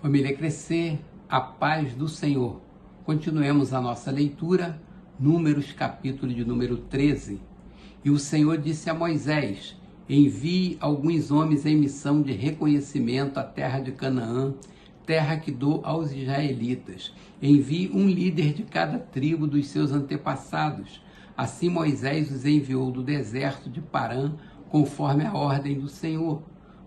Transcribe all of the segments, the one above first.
Família Crescer, a paz do Senhor. Continuemos a nossa leitura, Números, capítulo de número 13. E o Senhor disse a Moisés: envie alguns homens em missão de reconhecimento à terra de Canaã, terra que dou aos israelitas. Envie um líder de cada tribo dos seus antepassados. Assim Moisés os enviou do deserto de Parã, conforme a ordem do Senhor.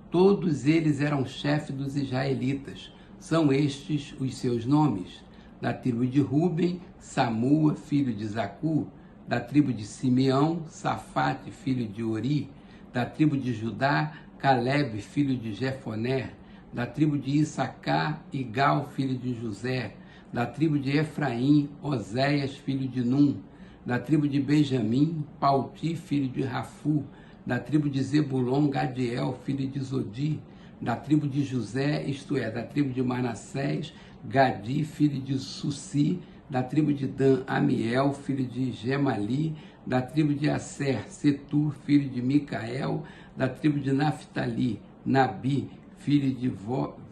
Todos eles eram chefes dos israelitas. São estes os seus nomes: da tribo de Ruben, Samua, filho de Zacu; da tribo de Simeão, Safate, filho de Ori; da tribo de Judá, Calebe, filho de Jefoné; da tribo de Issacar, Igal, filho de José; da tribo de Efraim, Oséias, filho de Num; da tribo de Benjamim, Palti, filho de Rafu; da tribo de Zebulon, Gadiel, filho de Zodi; da tribo de José, isto é, da tribo de Manassés, Gadi, filho de Sussi; da tribo de Dan, Amiel, filho de Gemali; da tribo de Asser, Setur, filho de Micael; da tribo de Naphtali, Nabi, filho de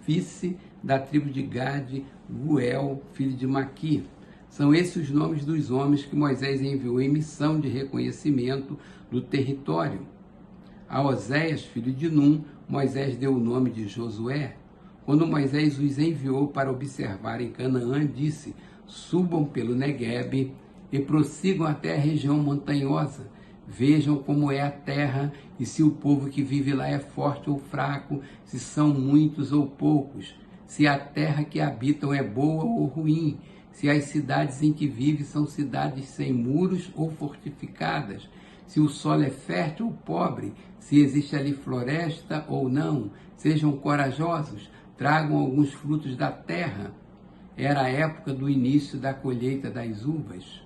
Vice; da tribo de Gade, Guel, filho de Maqui. São esses os nomes dos homens que Moisés enviou em missão de reconhecimento do território. A Oséias, filho de Num, Moisés deu o nome de Josué. Quando Moisés os enviou para observar em Canaã, disse: subam pelo Neguebe e prossigam até a região montanhosa. Vejam como é a terra e se o povo que vive lá é forte ou fraco, se são muitos ou poucos, se a terra que habitam é boa ou ruim, se as cidades em que vivem são cidades sem muros ou fortificadas, se o solo é fértil ou pobre, se existe ali floresta ou não. Sejam corajosos, tragam alguns frutos da terra. Era a época do início da colheita das uvas.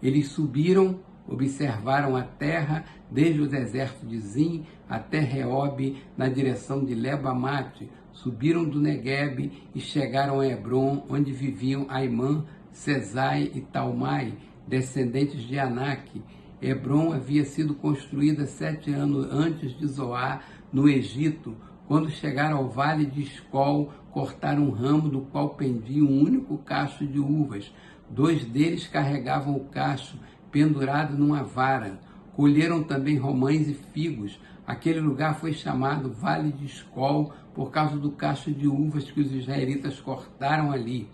Eles subiram, observaram a terra, desde o deserto de Zim até Reob, na direção de Lebamate. Subiram do Neguebe e chegaram a Hebron, onde viviam Aimã, Sesai e Talmai, descendentes de Anak. Hebron havia sido construída 7 anos antes de Zoar, no Egito. Quando chegaram ao vale de Escol, cortaram um ramo do qual pendia um único cacho de uvas. 2 deles carregavam o cacho, pendurado numa vara. Colheram também romães e figos. Aquele lugar foi chamado Vale de Escol por causa do cacho de uvas que os israelitas cortaram ali.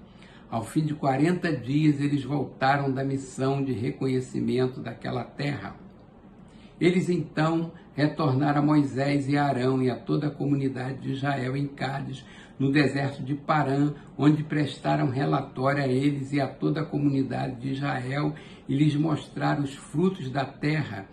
Ao fim de 40 dias, eles voltaram da missão de reconhecimento daquela terra. Eles então retornaram a Moisés e a Arão e a toda a comunidade de Israel em Cádiz, no deserto de Parã, onde prestaram relatório a eles e a toda a comunidade de Israel e lhes mostraram os frutos da terra.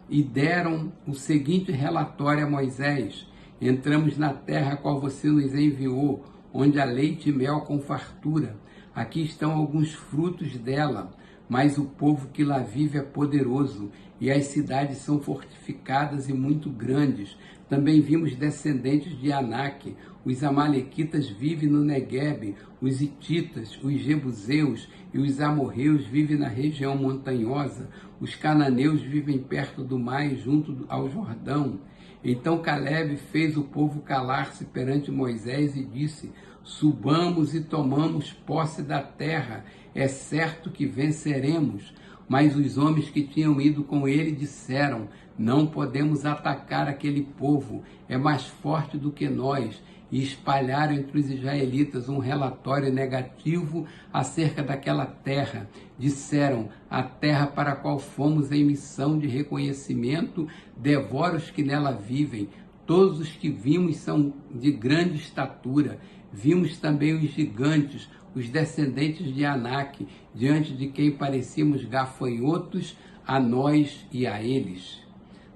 E deram o seguinte relatório a Moisés: entramos na terra a qual você nos enviou, onde há leite e mel com fartura. Aqui estão alguns frutos dela, mas o povo que lá vive é poderoso, e as cidades são fortificadas e muito grandes. Também vimos descendentes de Anak. Os amalequitas vivem no Neguebe, os hititas, os jebuseus e os amorreus vivem na região montanhosa. Os cananeus vivem perto do mar e junto ao Jordão. Então Calebe fez o povo calar-se perante Moisés e disse: subamos e tomamos posse da terra, é certo que venceremos. Mas os homens que tinham ido com ele disseram: não podemos atacar aquele povo, é mais forte do que nós. E espalharam entre os israelitas um relatório negativo acerca daquela terra. Disseram: a terra para a qual fomos em missão de reconhecimento devora os que nela vivem. Todos os que vimos são de grande estatura. Vimos também os gigantes, os descendentes de Anak, diante de quem parecíamos gafanhotos a nós e a eles.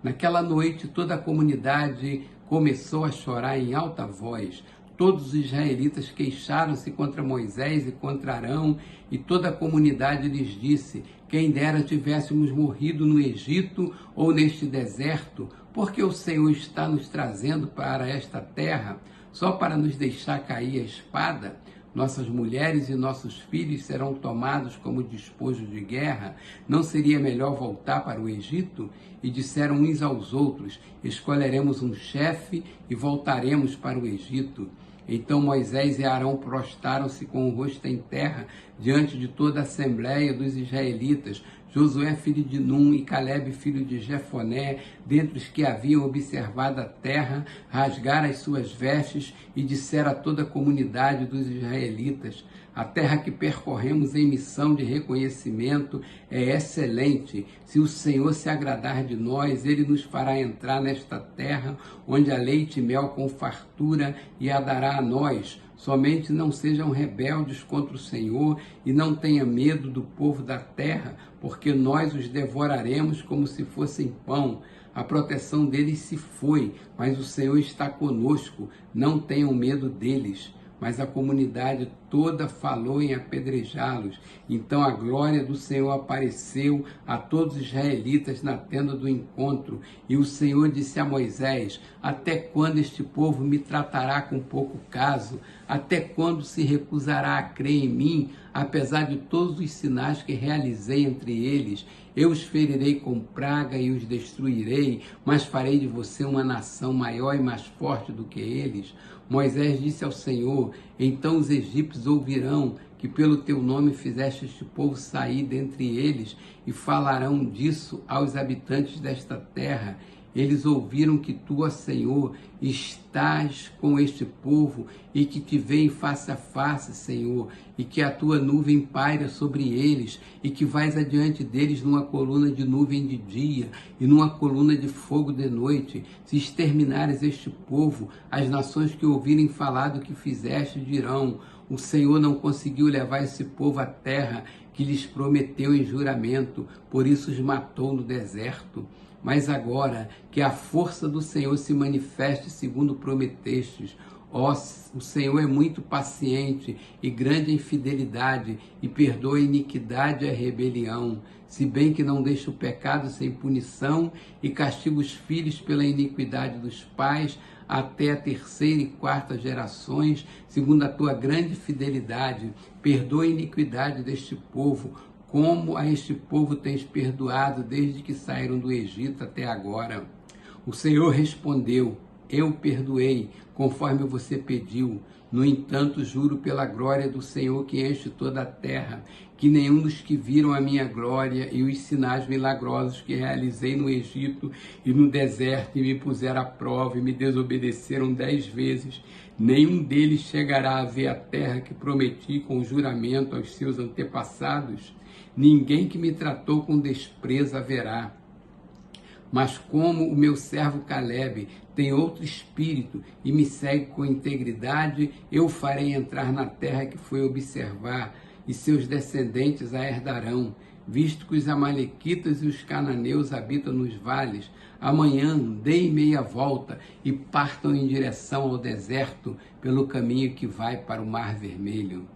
Naquela noite, toda a comunidade começou a chorar em alta voz. Todos os israelitas queixaram-se contra Moisés e contra Arão, e toda a comunidade lhes disse: quem dera tivéssemos morrido no Egito ou neste deserto, porque o Senhor está nos trazendo para esta terra, só para nos deixar cair a espada. nossas mulheres e nossos filhos serão tomados como despojo de guerra, não seria melhor voltar para o Egito? E disseram uns aos outros: escolheremos um chefe e voltaremos para o Egito. Então Moisés e Arão prostraram-se com o rosto em terra diante de toda a assembleia dos israelitas. Josué, filho de Num, e Calebe, filho de Jefoné, dentre os que haviam observado a terra, rasgaram as suas vestes e disseram a toda a comunidade dos israelitas: a terra que percorremos em missão de reconhecimento é excelente. Se o Senhor se agradar de nós, Ele nos fará entrar nesta terra, onde há leite e mel com fartura, e a dará a nós. Somente não sejam rebeldes contra o Senhor e não tenha medo do povo da terra, porque nós os devoraremos como se fossem pão. A proteção deles se foi, mas o Senhor está conosco. Não tenham medo deles. Mas a comunidade toda falou em apedrejá-los. Então a glória do Senhor apareceu a todos os israelitas na tenda do encontro. E o Senhor disse a Moisés: até quando este povo me tratará com pouco caso? Até quando se recusará a crer em mim, apesar de todos os sinais que realizei entre eles? Eu os ferirei com praga e os destruirei, mas farei de você uma nação maior e mais forte do que eles. Moisés disse ao Senhor: então os egípcios ouvirão que pelo teu nome fizeste este povo sair dentre eles, e falarão disso aos habitantes desta terra. Eles ouviram que tu, ó Senhor, estás com este povo e que te veem face a face, Senhor, e que a tua nuvem paira sobre eles e que vais adiante deles numa coluna de nuvem de dia e numa coluna de fogo de noite. Se exterminares este povo, as nações que ouvirem falar do que fizeste dirão: o Senhor não conseguiu levar esse povo à terra que lhes prometeu em juramento, por isso os matou no deserto. Mas agora que a força do Senhor se manifeste segundo prometestes. Ó, o Senhor é muito paciente e grande em fidelidade, e perdoa a iniquidade e a rebelião, se bem que não deixa o pecado sem punição e castiga os filhos pela iniquidade dos pais até a terceira e quarta gerações, segundo a tua grande fidelidade. Perdoa a iniquidade deste povo, como a este povo tens perdoado desde que saíram do Egito até agora. O Senhor respondeu: eu perdoei, conforme você pediu. No entanto, juro pela glória do Senhor que enche toda a terra, que nenhum dos que viram a minha glória e os sinais milagrosos que realizei no Egito e no deserto, e me puseram à prova e me desobedeceram 10 vezes, nenhum deles chegará a ver a terra que prometi com juramento aos seus antepassados. Ninguém que me tratou com desprezo haverá. Mas como o meu servo Calebe tem outro espírito e me segue com integridade, eu o farei entrar na terra que foi observar, e seus descendentes a herdarão, visto que os amalequitas e os cananeus habitam nos vales. Amanhã deem meia volta e partam em direção ao deserto pelo caminho que vai para o Mar Vermelho.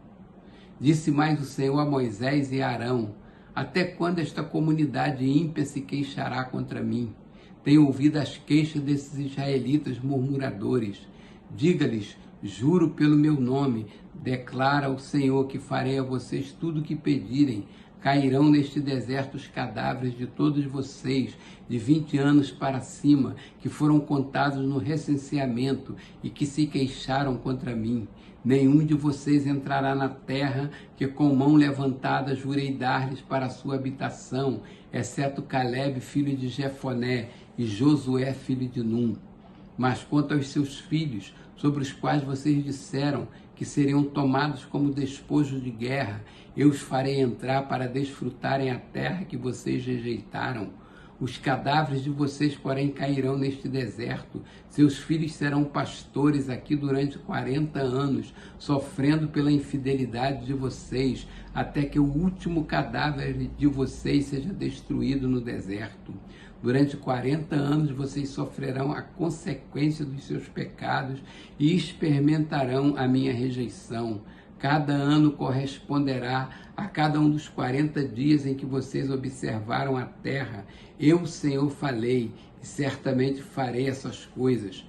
Disse mais o Senhor a Moisés e a Arão: até quando esta comunidade ímpia se queixará contra mim? Tenho ouvido as queixas desses israelitas murmuradores. Diga-lhes: juro pelo meu nome, declara o Senhor, que farei a vocês tudo o que pedirem. Cairão neste deserto os cadáveres de todos vocês, de 20 anos para cima, que foram contados no recenseamento e que se queixaram contra mim. Nenhum de vocês entrará na terra que com mão levantada jurei dar-lhes para a sua habitação, exceto Calebe, filho de Jefoné, e Josué, filho de Num. Mas quanto aos seus filhos, sobre os quais vocês disseram que seriam tomados como despojo de guerra, eu os farei entrar para desfrutarem a terra que vocês rejeitaram. Os cadáveres de vocês, porém, cairão neste deserto. Seus filhos serão pastores aqui durante 40 anos, sofrendo pela infidelidade de vocês, até que o último cadáver de vocês seja destruído no deserto. Durante 40 anos vocês sofrerão a consequência dos seus pecados e experimentarão a minha rejeição. Cada ano corresponderá a cada um dos 40 dias em que vocês observaram a terra. Eu, Senhor, falei, e certamente farei essas coisas.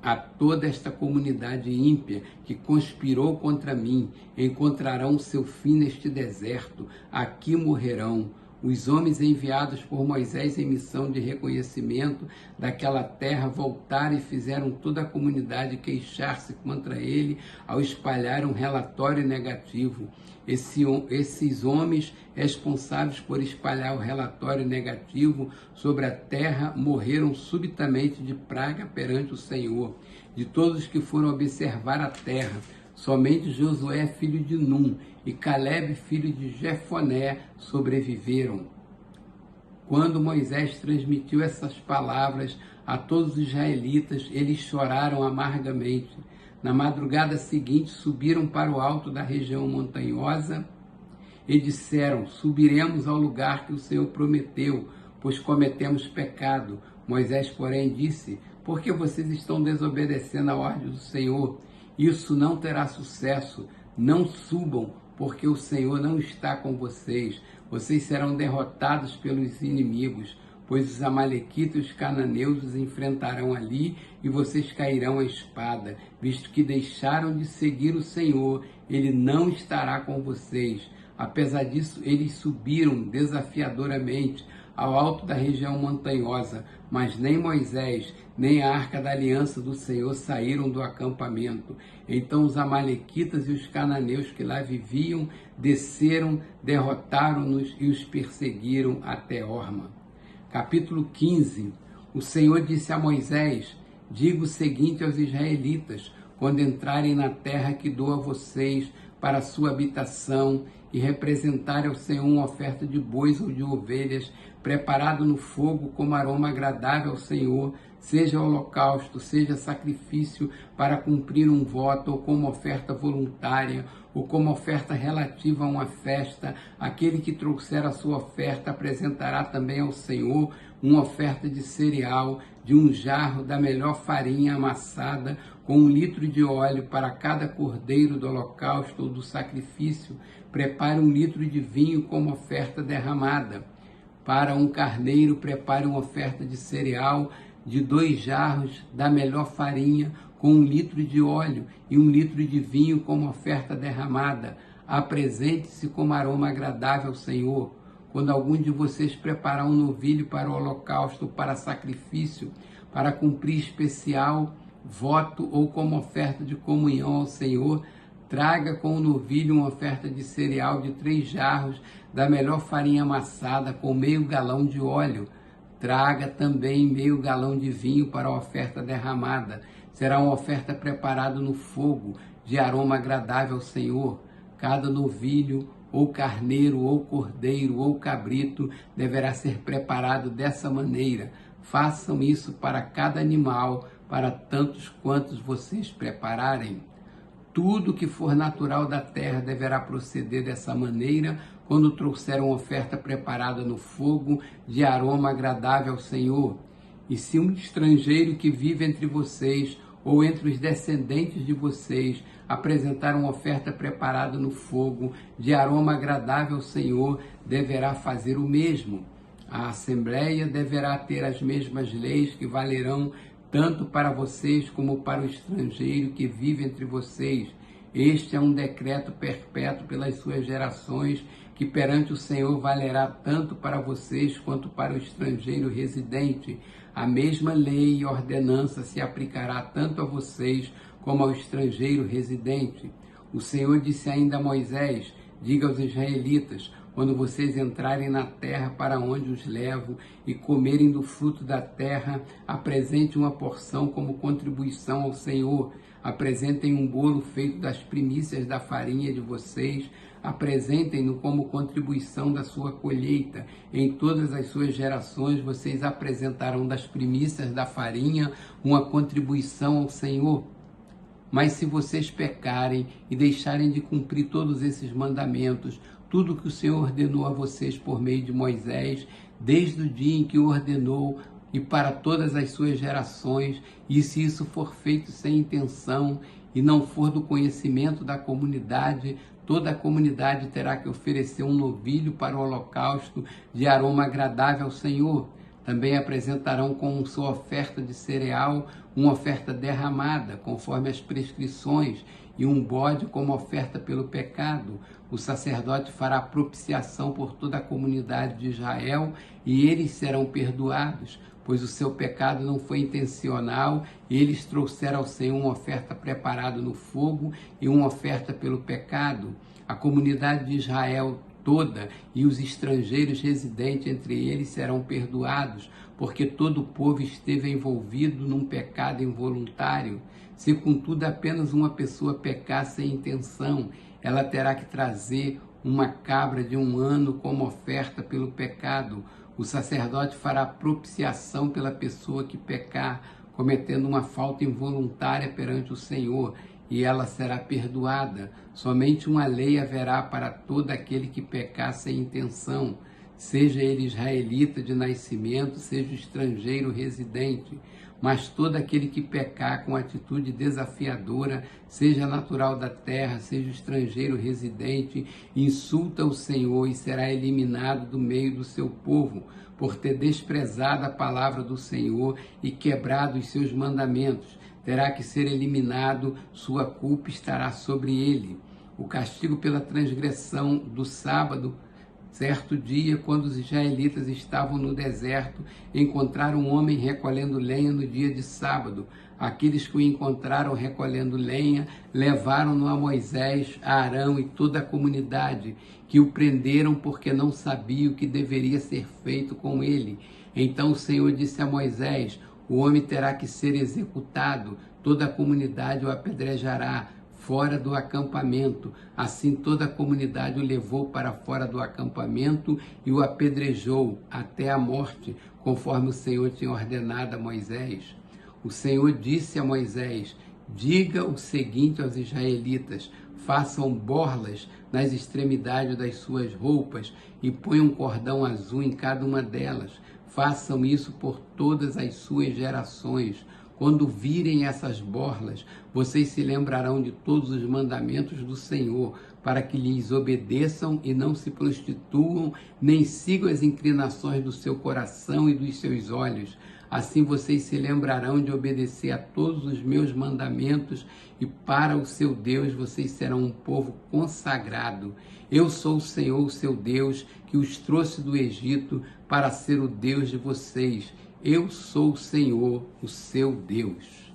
a toda esta comunidade ímpia que conspirou contra mim, encontrarão seu fim neste deserto, aqui morrerão. Os homens enviados por Moisés em missão de reconhecimento daquela terra voltaram e fizeram toda a comunidade queixar-se contra ele ao espalhar um relatório negativo. Esses homens responsáveis por espalhar o relatório negativo sobre a terra morreram subitamente de praga perante o Senhor. De todos que foram observar a terra, somente Josué, filho de Num, e Caleb, filho de Jefoné, sobreviveram. Quando Moisés transmitiu essas palavras a todos os israelitas, eles choraram amargamente. Na madrugada seguinte, subiram para o alto da região montanhosa e disseram: subiremos ao lugar que o Senhor prometeu, pois cometemos pecado. Moisés, porém, disse: por que vocês estão desobedecendo a ordem do Senhor? Isso não terá sucesso. Não subam, porque o Senhor não está com vocês. Vocês serão derrotados pelos inimigos, pois os amalequitas e os cananeus os enfrentarão ali e vocês cairão à espada. Visto que deixaram de seguir o Senhor, Ele não estará com vocês. Apesar disso, eles subiram desafiadoramente ao alto da região montanhosa, mas nem Moisés, nem a arca da aliança do Senhor saíram do acampamento. Então os amalequitas e os cananeus que lá viviam desceram, derrotaram-nos e os perseguiram até Horma. Capítulo 15. O Senhor disse a Moisés: diga o seguinte aos israelitas, quando entrarem na terra que dou a vocês para a sua habitação e representarem ao Senhor uma oferta de bois ou de ovelhas, preparado no fogo como aroma agradável ao Senhor, seja holocausto, seja sacrifício para cumprir um voto, ou como oferta voluntária, ou como oferta relativa a uma festa, aquele que trouxer a sua oferta apresentará também ao Senhor uma oferta de cereal, de um jarro da melhor farinha amassada, com 1 litro de óleo para cada cordeiro do holocausto ou do sacrifício. Prepare 1 litro de vinho como oferta derramada. Para um carneiro, prepare uma oferta de cereal de 2 jarros da melhor farinha, com 1 litro de óleo e 1 litro de vinho como oferta derramada. Apresente-se como aroma agradável ao Senhor. Quando algum de vocês preparar um novilho para o holocausto ou para sacrifício, para cumprir especial voto ou como oferta de comunhão ao Senhor, traga com o novilho uma oferta de cereal de 3 jarros da melhor farinha amassada, com meio galão de óleo. Traga também meio galão de vinho para a oferta derramada. Será uma oferta preparada no fogo, de aroma agradável ao Senhor. Cada novilho, ou carneiro, ou cordeiro, ou cabrito, deverá ser preparado dessa maneira. Façam isso para cada animal, para tantos quantos vocês prepararem. Tudo que for natural da terra deverá proceder dessa maneira, quando trouxer uma oferta preparada no fogo, de aroma agradável ao Senhor. E se um estrangeiro que vive entre vocês, ou entre os descendentes de vocês, apresentar uma oferta preparada no fogo, de aroma agradável ao Senhor, deverá fazer o mesmo. A Assembleia deverá ter as mesmas leis que valerão tanto para vocês como para o estrangeiro que vive entre vocês. Este é um decreto perpétuo pelas suas gerações, que perante o Senhor valerá tanto para vocês quanto para o estrangeiro residente. A mesma lei e ordenança se aplicará tanto a vocês como ao estrangeiro residente. O Senhor disse ainda a Moisés: diga aos israelitas, quando vocês entrarem na terra para onde os levo e comerem do fruto da terra, apresente uma porção como contribuição ao Senhor. Apresentem um bolo feito das primícias da farinha de vocês, apresentem-no como contribuição da sua colheita. Em todas as suas gerações vocês apresentarão das primícias da farinha uma contribuição ao Senhor. Mas se vocês pecarem e deixarem de cumprir todos esses mandamentos, tudo que o Senhor ordenou a vocês por meio de Moisés, desde o dia em que o ordenou e para todas as suas gerações, e se isso for feito sem intenção e não for do conhecimento da comunidade, toda a comunidade terá que oferecer um novilho para o holocausto de aroma agradável ao Senhor. Também apresentarão como sua oferta de cereal uma oferta derramada, conforme as prescrições, e um bode como oferta pelo pecado. O sacerdote fará propiciação por toda a comunidade de Israel, e eles serão perdoados, pois o seu pecado não foi intencional, e eles trouxeram ao Senhor uma oferta preparada no fogo e uma oferta pelo pecado. A comunidade de Israel toda e os estrangeiros residentes entre eles serão perdoados, porque todo o povo esteve envolvido num pecado involuntário. Se, contudo, apenas uma pessoa pecar sem intenção, ela terá que trazer uma cabra de 1 ano como oferta pelo pecado. O sacerdote fará propiciação pela pessoa que pecar, cometendo uma falta involuntária perante o Senhor, e ela será perdoada. Somente uma lei haverá para todo aquele que pecar sem intenção, seja ele israelita de nascimento, seja estrangeiro residente. Mas todo aquele que pecar com atitude desafiadora, seja natural da terra, seja estrangeiro residente, insulta o Senhor e será eliminado do meio do seu povo, por ter desprezado a palavra do Senhor e quebrado os seus mandamentos. Terá que ser eliminado, sua culpa estará sobre ele. O castigo pela transgressão do sábado. Certo dia, quando os israelitas estavam no deserto, encontraram um homem recolhendo lenha no dia de sábado. Aqueles que o encontraram recolhendo lenha levaram-no a Moisés, a Arão e toda a comunidade, que o prenderam porque não sabiam o que deveria ser feito com ele. Então o Senhor disse a Moisés: o homem terá que ser executado, toda a comunidade o apedrejará fora do acampamento. Assim toda a comunidade o levou para fora do acampamento e o apedrejou até a morte, conforme o Senhor tinha ordenado a Moisés. O Senhor disse a Moisés: diga o seguinte aos israelitas: façam borlas nas extremidades das suas roupas e ponham um cordão azul em cada uma delas. Façam isso por todas as suas gerações. Quando virem essas borlas, vocês se lembrarão de todos os mandamentos do Senhor, para que lhes obedeçam e não se prostituam, nem sigam as inclinações do seu coração e dos seus olhos. Assim vocês se lembrarão de obedecer a todos os meus mandamentos, e para o seu Deus vocês serão um povo consagrado. Eu sou o Senhor, o seu Deus, que os trouxe do Egito para ser o Deus de vocês. Eu sou o Senhor, o seu Deus.